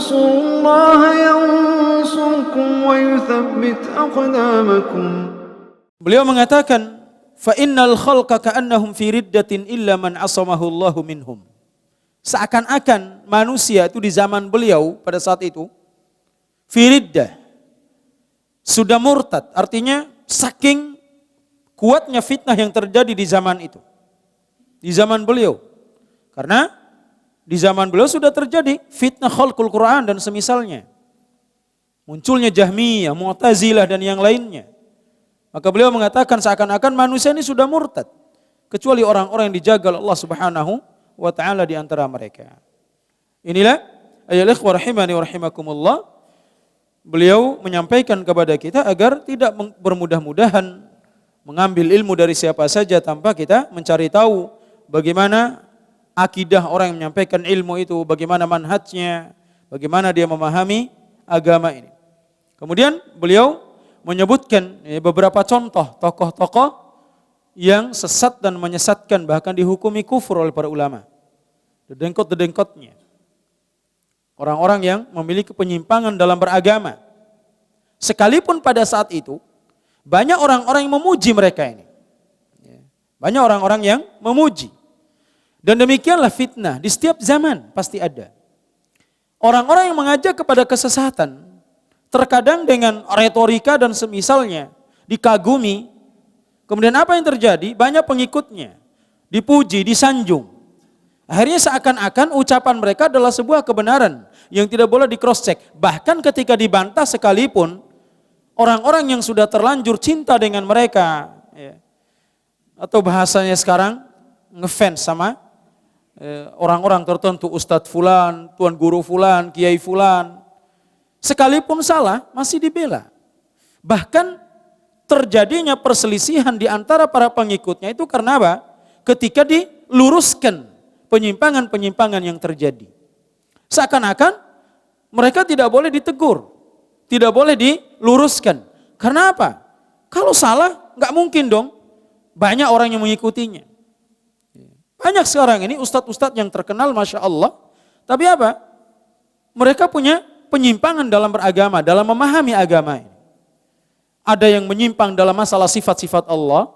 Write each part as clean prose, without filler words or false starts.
تنصروا الله ينصركم ويثبت أقدامكم. Beliau mengatakan, fa innal khalqa ka'annahum fi riddatin illa man asamahu Allahu minhum. Seakan-akan manusia itu di zaman beliau pada saat itu fi riddah, sudah murtad, artinya saking kuatnya fitnah yang terjadi di zaman itu. Di zaman beliau. Karena di zaman beliau sudah terjadi fitnah khalqul Quran dan semisalnya. Munculnya Jahmiyah, Mu'tazilah dan yang lainnya. Maka beliau mengatakan seakan-akan manusia ini sudah murtad. Kecuali orang-orang yang dijaga oleh Allah Subhanahu wa ta'ala di antara mereka. Inilah ayat ikhwah rahimani wa rahimakumullah. Beliau menyampaikan kepada kita agar tidak bermudah-mudahan mengambil ilmu dari siapa saja tanpa kita mencari tahu bagaimana akidah orang yang menyampaikan ilmu itu, bagaimana manhajnya, bagaimana dia memahami agama ini. Kemudian beliau menyebutkan beberapa contoh tokoh-tokoh yang sesat dan menyesatkan, bahkan dihukumi kufur oleh para ulama. Dedengkot-dedengkotnya. Orang-orang yang memiliki penyimpangan dalam beragama. Sekalipun pada saat itu, banyak orang-orang yang memuji mereka ini. Banyak orang-orang yang memuji. Dan demikianlah fitnah di setiap zaman pasti ada. Orang-orang yang mengajak kepada kesesatan, terkadang dengan retorika dan semisalnya, dikagumi. Kemudian apa yang terjadi? Banyak pengikutnya, dipuji, disanjung. Akhirnya seakan-akan ucapan mereka adalah sebuah kebenaran yang tidak boleh di cross check. Bahkan ketika dibantah sekalipun, orang-orang yang sudah terlanjur cinta dengan mereka, atau bahasanya sekarang ngefans sama orang-orang tertentu, Ustadz Fulan, Tuan Guru Fulan, Kiai Fulan, sekalipun salah masih dibela. Bahkan terjadinya perselisihan di antara para pengikutnya itu karena apa? Ketika diluruskan penyimpangan-penyimpangan yang terjadi. Seakan-akan mereka tidak boleh ditegur, tidak boleh diluruskan. Karena apa? Kalau salah nggak mungkin dong banyak orang yang mengikutinya. Banyak sekarang ini ustadz-ustadz yang terkenal Masya Allah. Tapi apa? Mereka punya penyimpangan dalam beragama, dalam memahami agama ini. Ada yang menyimpang dalam masalah sifat-sifat Allah.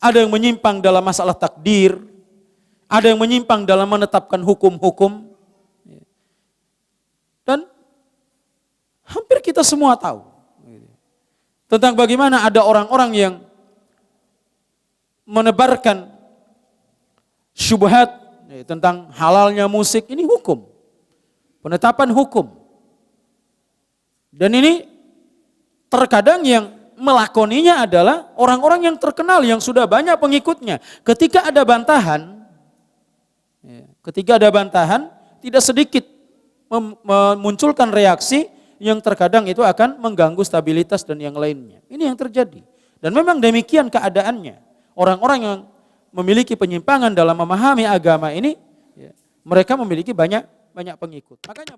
Ada yang menyimpang dalam masalah takdir. Ada yang menyimpang dalam menetapkan hukum-hukum. Dan hampir kita semua tahu tentang bagaimana ada orang-orang yang menebarkan syubhat tentang halalnya musik. Ini hukum, penetapan hukum. Dan ini terkadang yang melakoninya adalah orang-orang yang terkenal, yang sudah banyak pengikutnya. Ketika ada bantahan, tidak sedikit memunculkan reaksi yang terkadang itu akan mengganggu stabilitas dan yang lainnya. Ini yang terjadi. Dan memang demikian keadaannya. Orang-orang yang memiliki penyimpangan dalam memahami agama ini, mereka memiliki banyak pengikut. Makanya